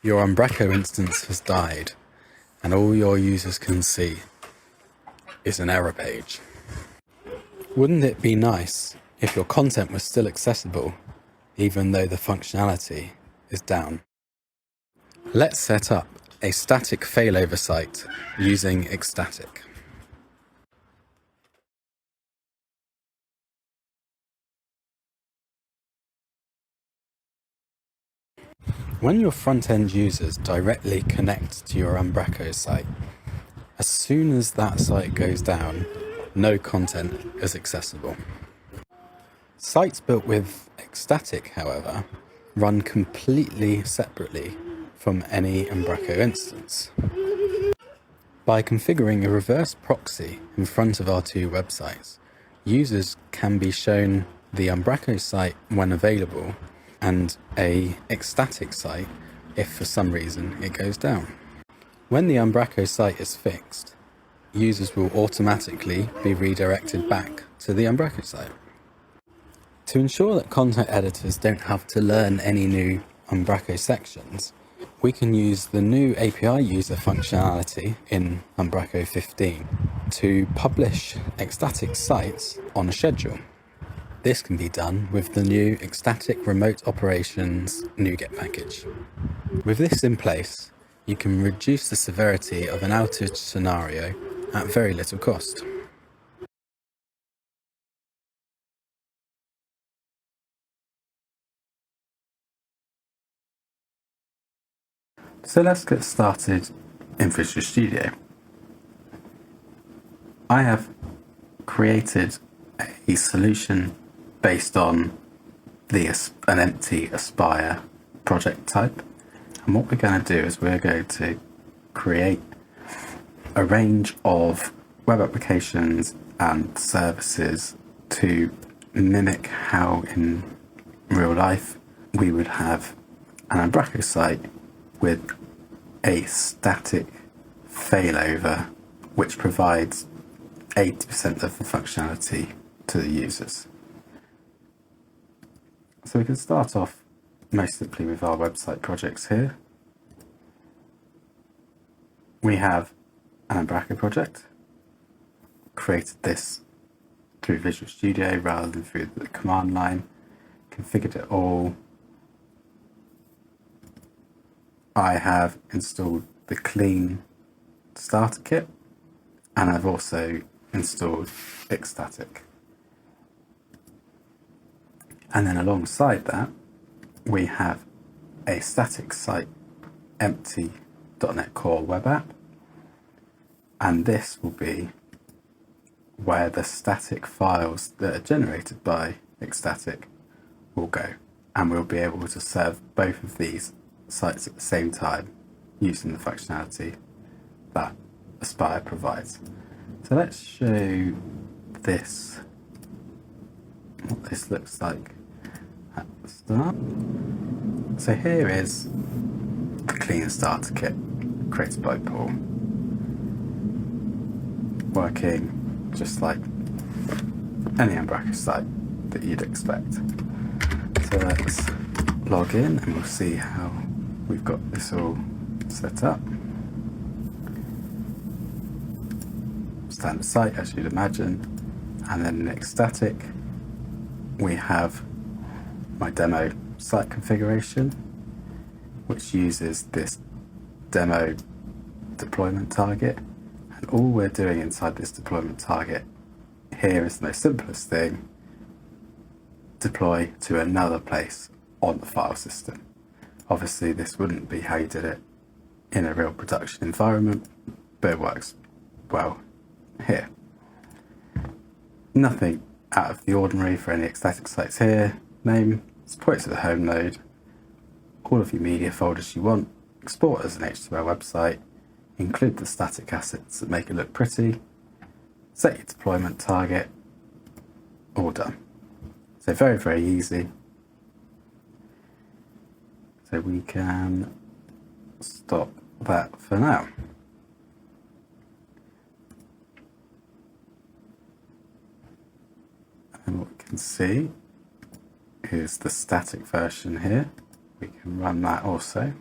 Your Umbraco instance has died, and all your users can see is an error page. Wouldn't it be nice if your content was still accessible, even though the functionality is down? Let's set up a static failover site using xStatic. When your front-end users directly connect to your Umbraco site, as soon as that site goes down, no content is accessible. Sites built with xStatic, however, run completely separately from any Umbraco instance. By configuring a reverse proxy in front of our two websites, users can be shown the Umbraco site when available and a xStatic site if for some reason it goes down. When the Umbraco site is fixed, users will automatically be redirected back to the Umbraco site. To ensure that content editors don't have to learn any new Umbraco sections, we can use the new API user functionality in Umbraco 15 to publish xStatic sites on a schedule. This can be done with the new xStatic Remote Operations NuGet package. With this in place, you can reduce the severity of an outage scenario at very little cost. So let's get started in Visual Studio. I have created a solution based on an empty Aspire project type. And what we're going to do is we're going to create a range of web applications and services to mimic how in real life we would have an Umbraco site with a static failover which provides 80% of the functionality to the users. So we can start off most simply with our website projects here. We have an Umbraco project, created this through Visual Studio rather than through the command line, configured it all. I have installed the clean starter kit, and I've also installed xStatic. And then alongside that, we have a static site empty .NET Core web app, and this will be where the static files that are generated by xStatic will go, and we'll be able to serve both of these sites at the same time using the functionality that Aspire provides. So let's show this, what this looks like at the start. So here is the clean starter kit created by Paul, working just like any Umbraco site that you'd expect. So let's log in and we'll see how we've got this all set up. Standard site, as you'd imagine, and then in xStatic we have my demo site configuration, which uses this demo deployment target, and all we're doing inside this deployment target here is the most simplest thing: deploy to another place on the file system. Obviously this wouldn't be how you did it in a real production environment, but it works well here. Nothing out of the ordinary for any xStatic sites here. Name, support to the home node, all of your media folders you want, export as an HTML website, include the static assets that make it look pretty, set your deployment target, all done. So very, very easy. So we can stop that for now. And what we can see is the static version here. We can run that also.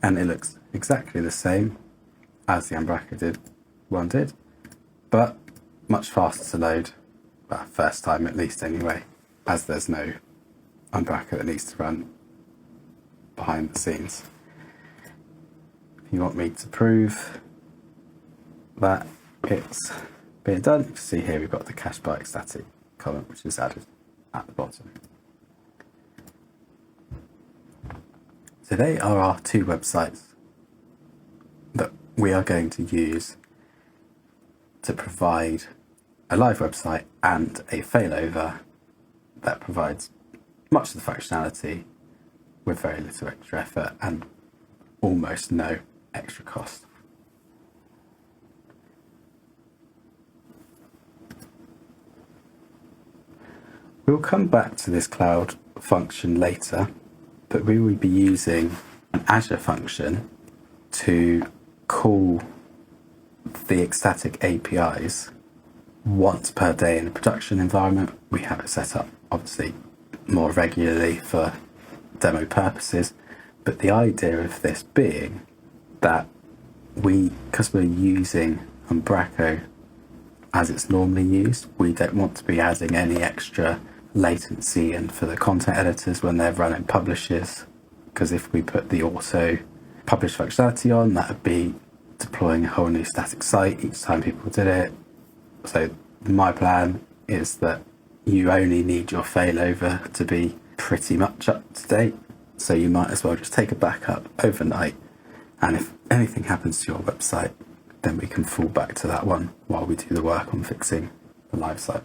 and it looks exactly the same as the Umbraco one did, but much faster to load, well, first time at least anyway, as there's no Umbraco that needs to run behind the scenes. If you want me to prove that it's being done, you can see here we've got the cache by xStatic column, which is added at the bottom. So they are our two websites that we are going to use to provide a live website and a failover that provides much of the functionality with very little extra effort and almost no extra cost. We'll come back to this cloud function later, but we will be using an Azure function to call the xStatic APIs once per day in a production environment. We have it set up obviously more regularly for demo purposes, but the idea of this being that because we're using Umbraco as it's normally used, we don't want to be adding any extra latency and for the content editors when they're running publishes, because if we put the auto publish functionality on, that would be deploying a whole new static site each time people did it. So my plan is that you only need your failover to be pretty much up to date, so you might as well just take a backup overnight, and if anything happens to your website, then we can fall back to that one while we do the work on fixing the live site.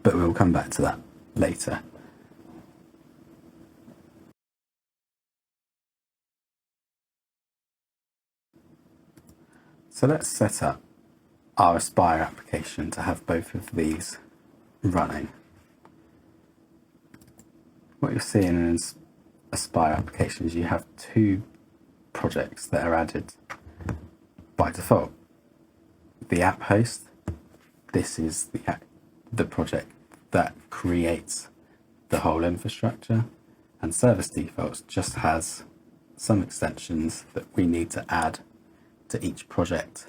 But we'll come back to that later. So let's set up our Aspire application to have both of these running. What you're seeing in an Aspire application is you have two projects that are added by default. The app host, this is the project that creates the whole infrastructure, and service defaults just has some extensions that we need to add to each project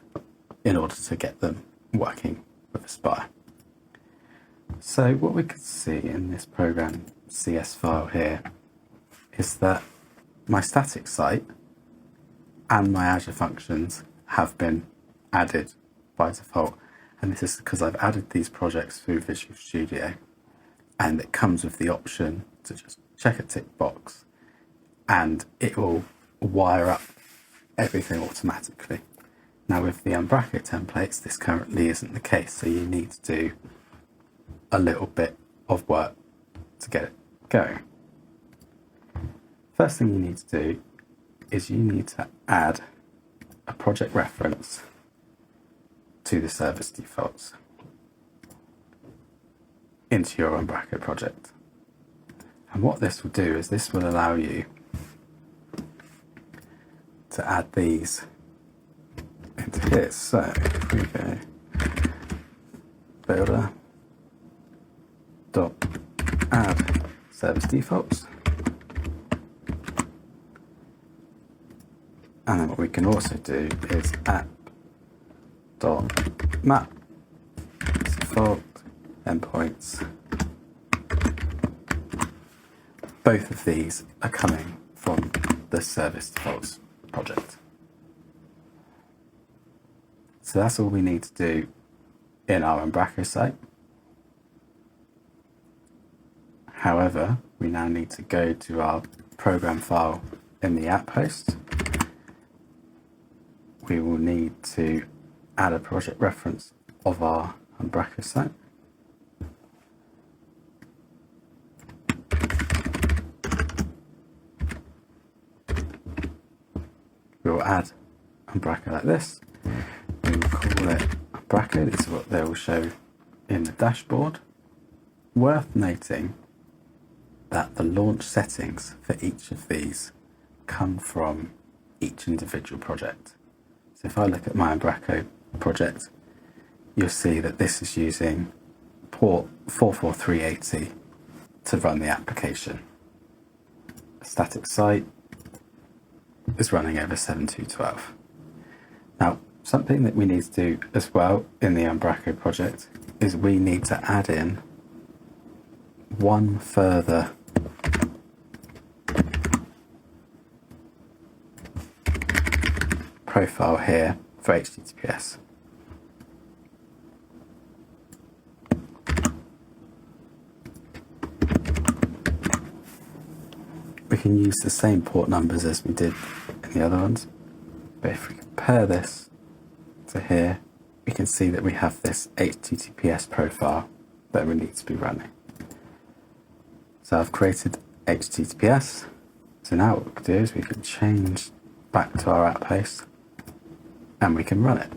in order to get them working with Aspire. So what we can see in this program CS file here is that my static site and my Azure Functions have been added by default, and this is because I've added these projects through Visual Studio, and it comes with the option to just check a tick box and it will wire up everything automatically. Now with the Umbraco templates, this currently isn't the case, so you need to do a little bit of work to get it going. First thing you need to do is you need to add a project reference to the service defaults into your Umbraco project. And what this will do is this will allow you to add these into here. So if we go builder dot add service defaults, and then what we can also do is app dot map default endpoints. Both of these are coming from the service defaults project. So that's all we need to do in our Umbraco site. However, we now need to go to our program file in the app host. We will need to add a project reference of our Umbraco site. We'll add Umbraco like this. We will call it Umbraco. This is what they will show in the dashboard. Worth noting that the launch settings for each of these come from each individual project. So if I look at my Umbraco project, you'll see that this is using port 44380 to run the application. A static site is running over 7212. Now, something that we need to do as well in the Umbraco project is we need to add in one further profile here for HTTPS. We can use the same port numbers as we did in the other ones, but if we compare this to here, we can see that we have this HTTPS profile that we need to be running. So I've created HTTPS. So now what we can do is we can change back to our app host and we can run it.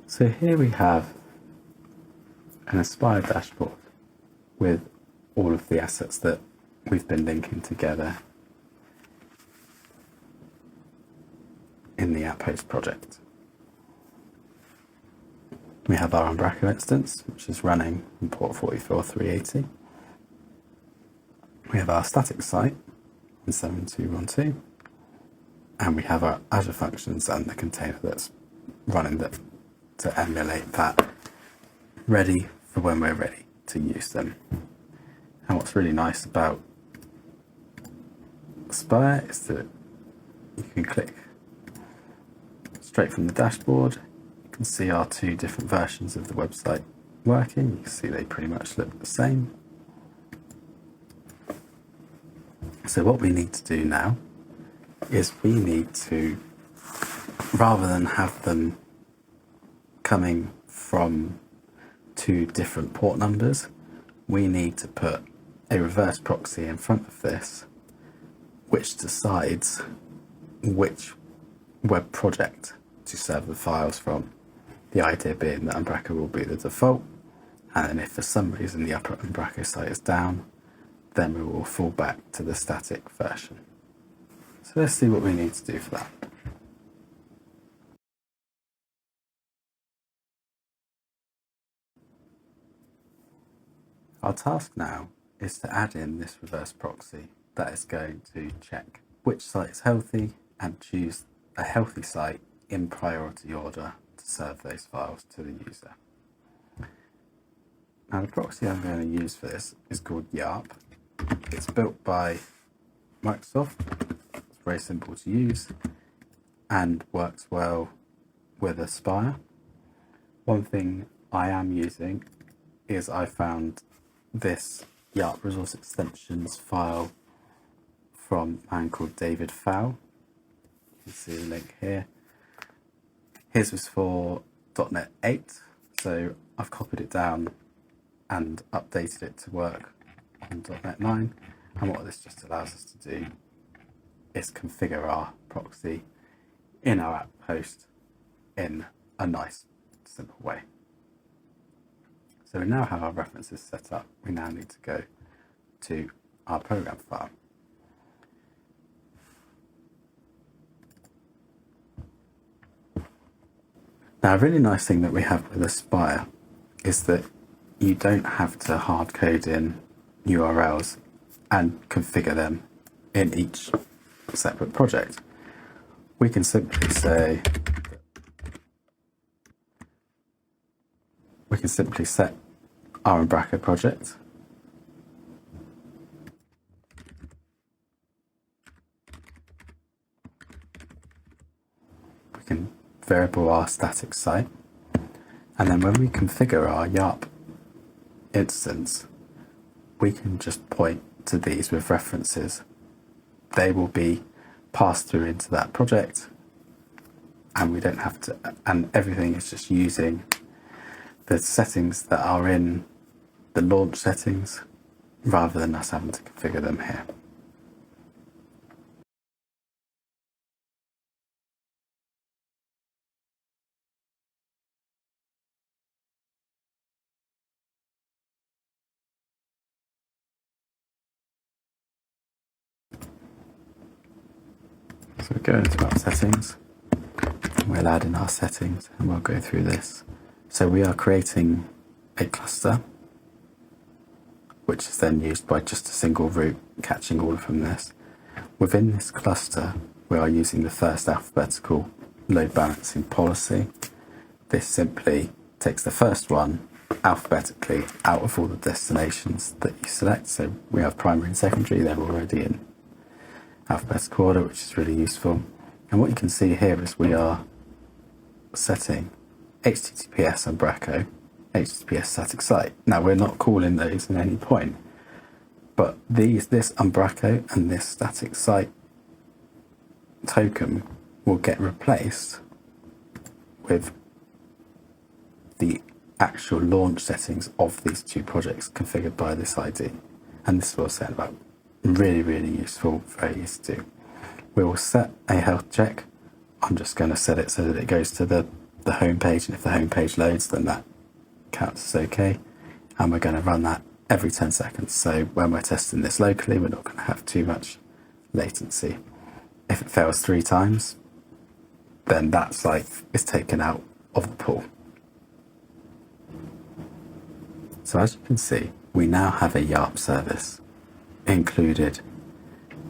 So here we have an Aspire dashboard with all of the assets that we've been linking together in the app host project. We have our Umbraco instance, which is running on port 44380. We have our static site in 7212, and we have our Azure Functions and the container that's running that to emulate that, ready for when we're ready to use them. And what's really nice about Aspire is that you can click straight from the dashboard. You can see our two different versions of the website working. You can see they pretty much look the same. So what we need to do now is we need to, rather than have them coming from two different port numbers, we need to put a reverse proxy in front of this, which decides which web project to serve the files from. The idea being that Umbraco will be the default, and then if for some reason the upper Umbraco site is down, then we will fall back to the static version. So let's see what we need to do for that. Our task now is to add in this reverse proxy that is going to check which site is healthy and choose a healthy site in priority order to serve those files to the user. Now the proxy I'm going to use for this is called YARP. It's built by Microsoft. It's very simple to use and works well with Aspire. One thing I am using is I found this YARP resource extensions file from a man called David Fowl. You can see the link here. His was for .NET 8, so I've copied it down and updated it to work on .NET 9. And what this just allows us to do is configure our proxy in our app host in a nice, simple way. So we now have our references set up. We now need to go to our program file. Now, a really nice thing that we have with Aspire is that you don't have to hard code in URLs and configure them in each separate project. We can simply say, set our Umbraco project. We can variable our static site, and then when we configure our YARP instance, we can just point to these with references. They will be passed through into that project, and we don't have to, and everything is just using the settings that are in the launch settings rather than us having to configure them here. So we go into our settings, we'll add in our settings and we'll go through this. So we are creating a cluster, which is then used by just a single route, catching all from this. Within this cluster, we are using the first alphabetical load balancing policy. This simply takes the first one alphabetically out of all the destinations that you select. So we have primary and secondary, they're already in alphabetical order, which is really useful. And what you can see here is we are setting HTTPS Umbraco, HTTPS static site. Now we're not calling those at any point, but this Umbraco and this static site token will get replaced with the actual launch settings of these two projects configured by this ID. And this will set about really, really useful, very easy to do. We will set a health check. I'm just going to set it so that it goes to the home page, and if the home page loads, then that counts as okay. And we're going to run that every 10 seconds. So when we're testing this locally, we're not going to have too much latency. If it fails 3 times, then that site is taken out of the pool. So as you can see, we now have a YARP service included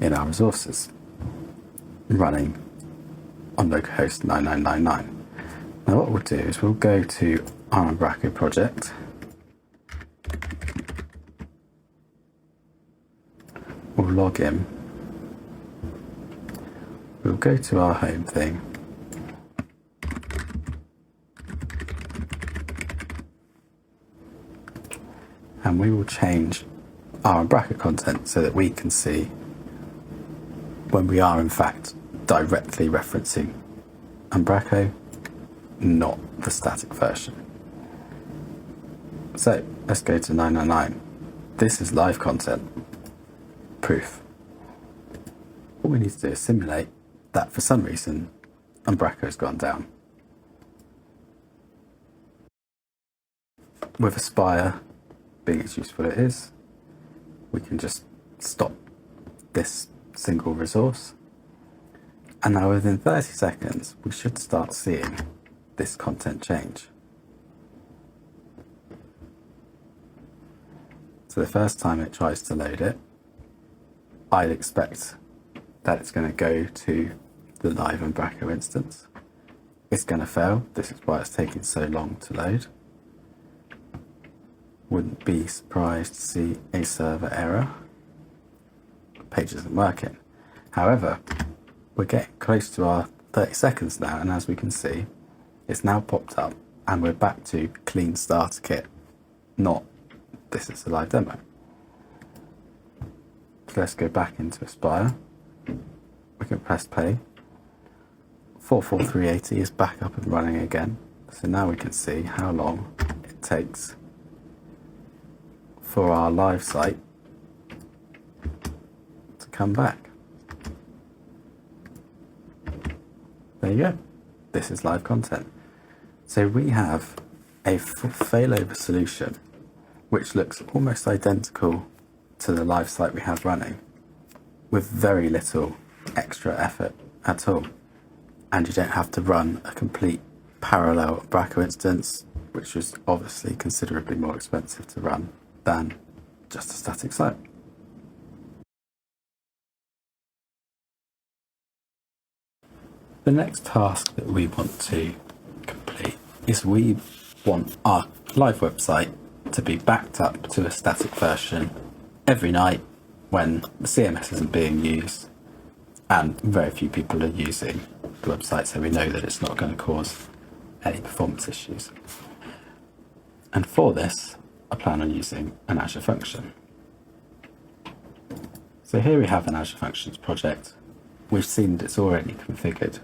in our resources running on localhost 9999. Now what we'll do is we'll go to our Umbraco project. We'll log in. We'll go to our home thing. And we will change our Umbraco content so that we can see when we are in fact directly referencing Umbraco, not the static version. So let's go to 999. This is live content proof. What we need to do is simulate that for some reason Umbraco has gone down. With Aspire being as useful as it is, we can just stop this single resource, and now within 30 seconds we should start seeing this content change. So the first time it tries to load it, I'd expect that it's going to go to the live Umbraco instance. It's going to fail. This is why it's taking so long to load. Wouldn't be surprised to see a server error. The page isn't working. However, we're getting close to our 30 seconds now, and as we can see, it's now popped up and we're back to clean starter kit, not this is a live demo. So let's go back into Aspire. We can press play. 44380 is back up and running again. So now we can see how long it takes for our live site to come back. There you go. This is live content. So we have a failover solution which looks almost identical to the live site we have running, with very little extra effort at all. And you don't have to run a complete parallel Umbraco instance, which was obviously considerably more expensive to run than just a static site. The next task that we want to complete is we want our live website to be backed up to a static version every night when the CMS isn't being used and very few people are using the website, so we know that it's not going to cause any performance issues. And for this, I plan on using an Azure Function. So here we have an Azure Functions project. We've seen that it's already configured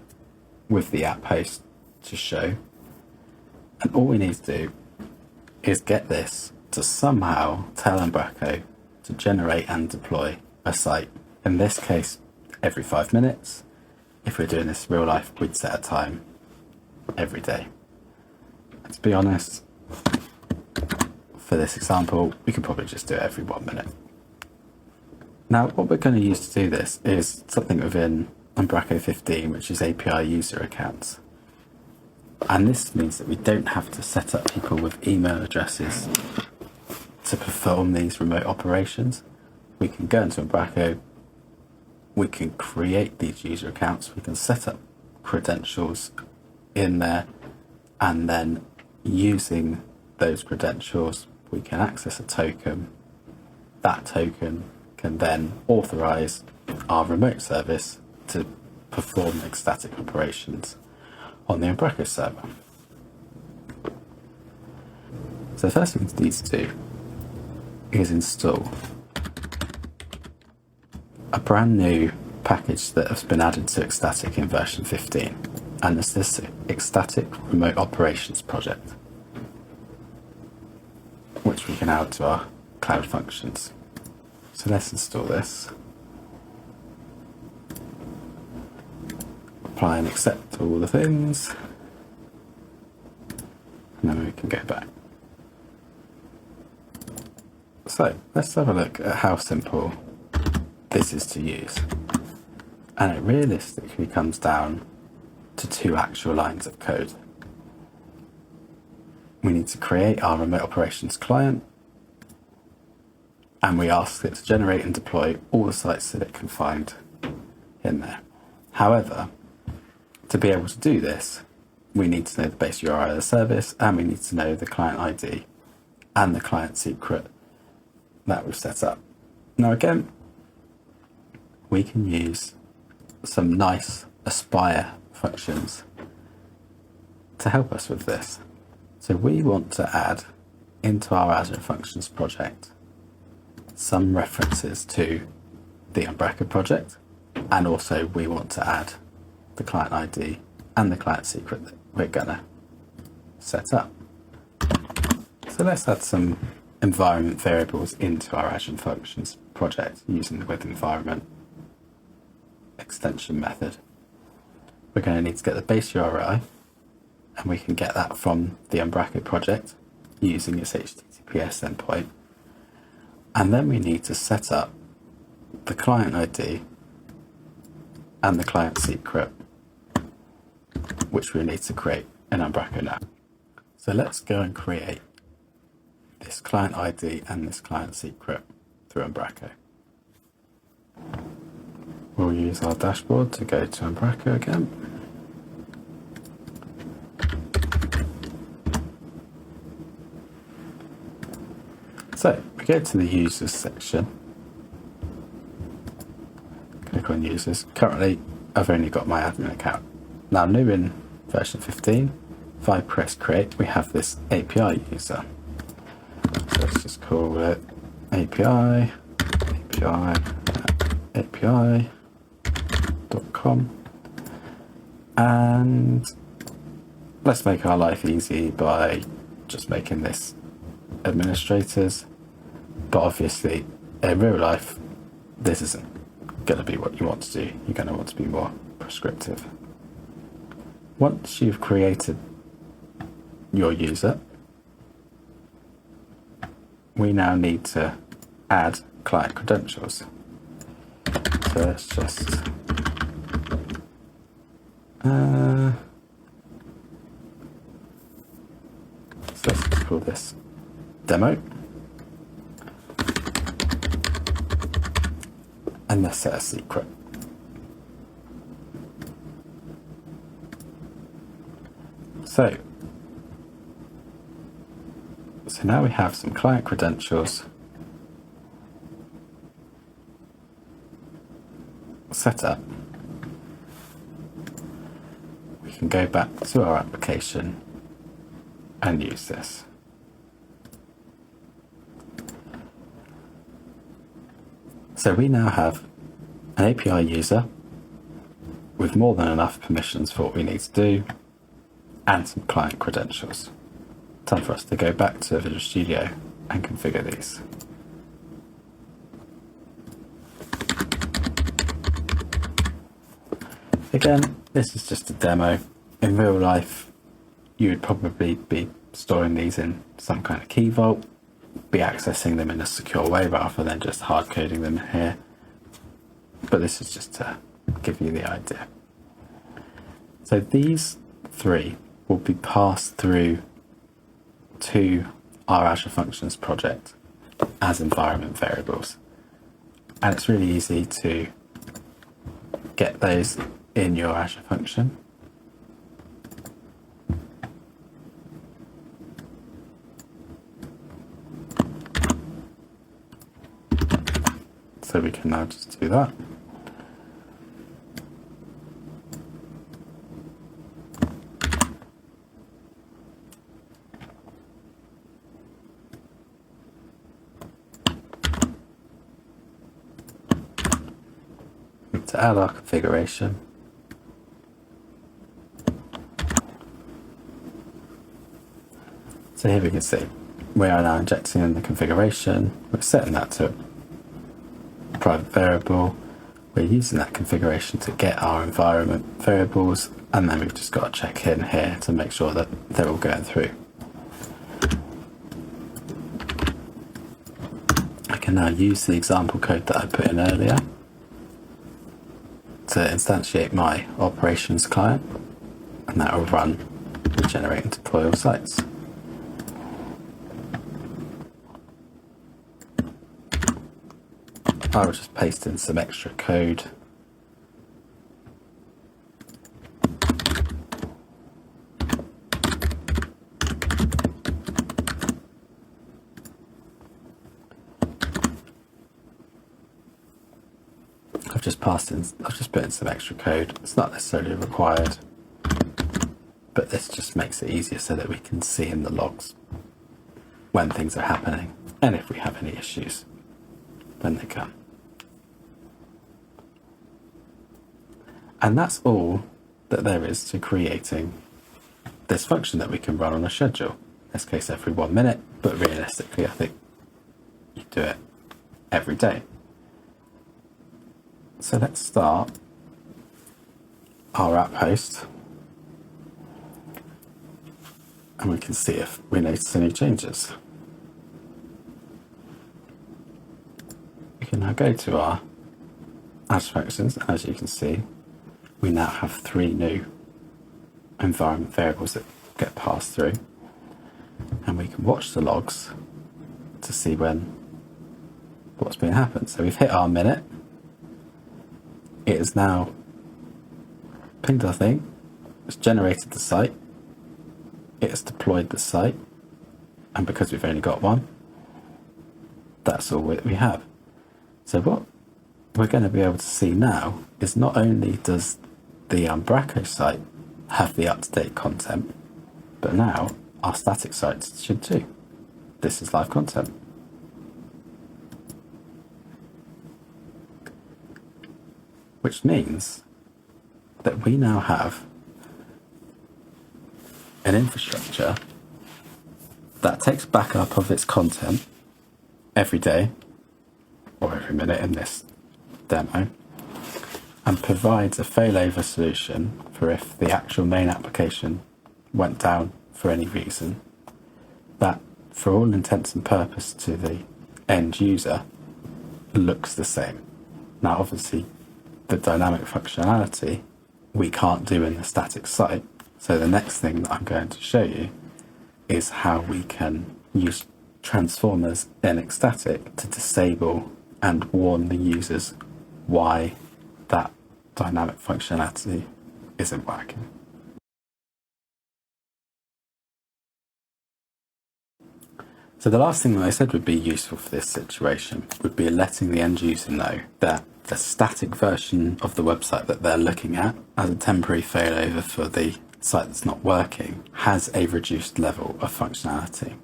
with the app host to show. And all we need to do is get this to somehow tell Umbraco to generate and deploy a site. In this case, every 5 minutes. If we're doing this real life, we'd set a time every day. And to be honest, for this example, we could probably just do it every 1 minute. Now, what we're going to use to do this is something within Umbraco 15, which is API user accounts. And this means that we don't have to set up people with email addresses to perform these remote operations. We can go into Umbraco, we can create these user accounts, we can set up credentials in there, and then using those credentials, we can access a token. That token can then authorize our remote service to perform xStatic operations on the Umbraco server. So the first thing we need to do is install a brand new package that has been added to xStatic in version 15, and it's this xStatic remote operations project, which we can add to our cloud functions. So let's install this, apply and accept all the things, and then we can go back. So let's have a look at how simple this is to use. And it realistically comes down to 2 actual lines of code. We need to create our remote operations client, and we ask it to generate and deploy all the sites that it can find in there. However, to be able to do this, we need to know the base URI of the service, and we need to know the client ID and the client secret that we've set up. Now again, we can use some nice Aspire functions to help us with this. So we want to add into our Azure Functions project some references to the Umbraco project, and also we want to add the client ID and the client secret that we're gonna set up. So let's add some environment variables into our Azure Functions project using the with environment extension method. We're going to need to get the base URI, and we can get that from the Umbraco project using its HTTPS endpoint. And then we need to set up the client ID and the client secret, which we need to create in Umbraco now. So let's go and create this client ID and this client secret through Umbraco. We'll use our dashboard to go to Umbraco again. So we go to the users section, click on users. Currently I've only got my admin account. Now new in version 15, if I press create, we have this API user. So let's just call it API, API.com, and let's make our life easy by just making this administrators, but obviously in real life this isn't going to be what you want to do. You're going to want to be more prescriptive. Once you've created your user, we now need to add client credentials. So let's just let's call this demo, and let's set a secret. So now we have some client credentials set up. We can go back to our application and use this. So we now have an API user with more than enough permissions for what we need to do, and some client credentials. Time for us to go back to Visual Studio and configure these. Again, this is just a demo. In real life, you would probably be storing these in some kind of key vault, be accessing them in a secure way rather than just hard coding them here. But this is just to give you the idea. So these 3 will be passed through to our Azure Functions project as environment variables. And it's really easy to get those in your Azure function. So we can now just do that. To add our configuration. So here we can see we are now injecting in the configuration. We're setting that to a private variable. We're using that configuration to get our environment variables, and then we've just got to check in here to make sure that they're all going through. I can now use the example code that I put in earlier to instantiate my operations client, and that will run, generate and deploy all sites. I will just paste in some extra code. I've just put in some extra code. It's not necessarily required, but this just makes it easier so that we can see in the logs when things are happening and if we have any issues when they come. And that's all that there is to creating this function that we can run on a schedule. In this case, every 1 minute, but realistically, I think you do it every day. So let's start our app host, and we can see if we notice any changes. We can now go to our Azure Functions, and as you can see, we now have 3 new environment variables that get passed through, and we can watch the logs to see what's been happened. So we've hit our minute. It has now pinged our thing, it's generated the site, it has deployed the site, and because we've only got one, that's all we have. So what we're going to be able to see now is not only does the Umbraco site have the up-to-date content, but now our static sites should too. This is live content. Which means that we now have an infrastructure that takes backup of its content every day, or every minute in this demo, and provides a failover solution for if the actual main application went down for any reason, that for all intents and purposes to the end user looks the same. Now obviously the dynamic functionality we can't do in the static site, so the next thing that I'm going to show you is how we can use transformers in xStatic to disable and warn the users why that dynamic functionality isn't working. So the last thing that I said would be useful for this situation would be letting the end user know that the static version of the website that they're looking at as a temporary failover for the site that's not working has a reduced level of functionality.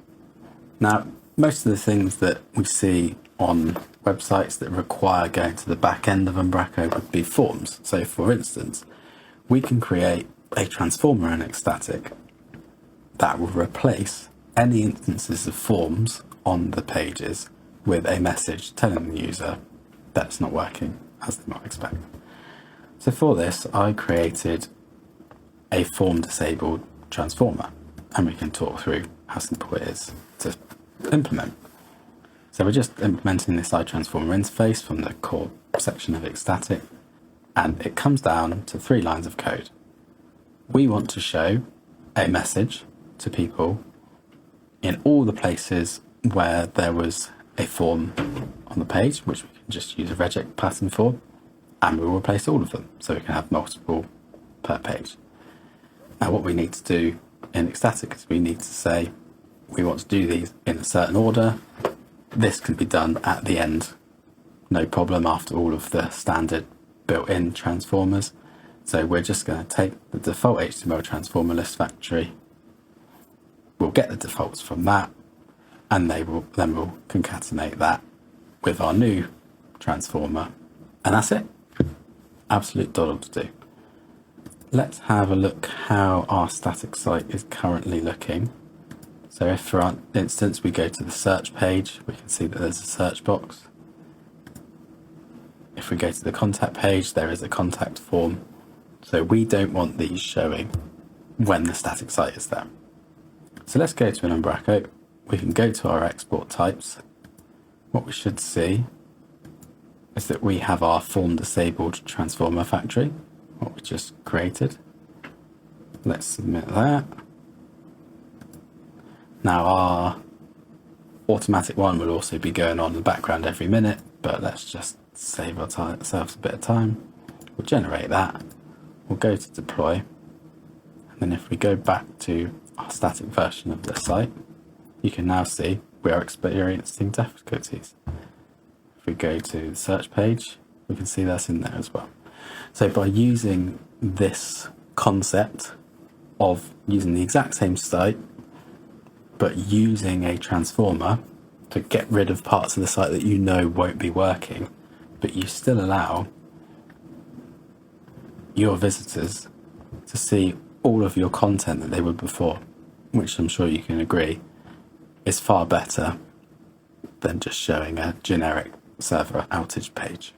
Now, most of the things that we see on websites that require going to the back end of Umbraco would be forms. So for instance, we can create a transformer in xStatic that will replace any instances of forms on the pages with a message telling the user that's not working as they might expect. So for this, I created a form disabled transformer, and we can talk through how simple it is to implement. So we're just implementing this iTransformer interface from the core section of xStatic, and it comes down to 3 lines of code. We want to show a message to people in all the places where there was a form on the page, which we can just use a regex pattern for, and we'll replace all of them so we can have multiple per page. Now what we need to do in xStatic is we need to say we want to do these in a certain order. This can be done at the end, no problem, after all of the standard built-in transformers. So we're just going to take the default HTML transformer list factory. We'll get the defaults from that, and then we'll concatenate that with our new transformer, and that's it. Absolute doddle to do. Let's have a look how our static site is currently looking. So if, for instance, we go to the search page, we can see that there's a search box. If we go to the contact page, there is a contact form. So we don't want these showing when the static site is there. So let's go to an Umbraco. We can go to our export types. What we should see is that we have our form disabled transformer factory, what we just created. Let's submit that. Now our automatic one will also be going on in the background every minute, but let's just save ourselves a bit of time. We'll generate that. We'll go to deploy. And then if we go back to our static version of the site, you can now see we are experiencing difficulties. If we go to the search page, we can see that's in there as well. So by using this concept of using the exact same site, but using a transformer to get rid of parts of the site that you know won't be working, but you still allow your visitors to see all of your content that they would before, which I'm sure you can agree is far better than just showing a generic server outage page.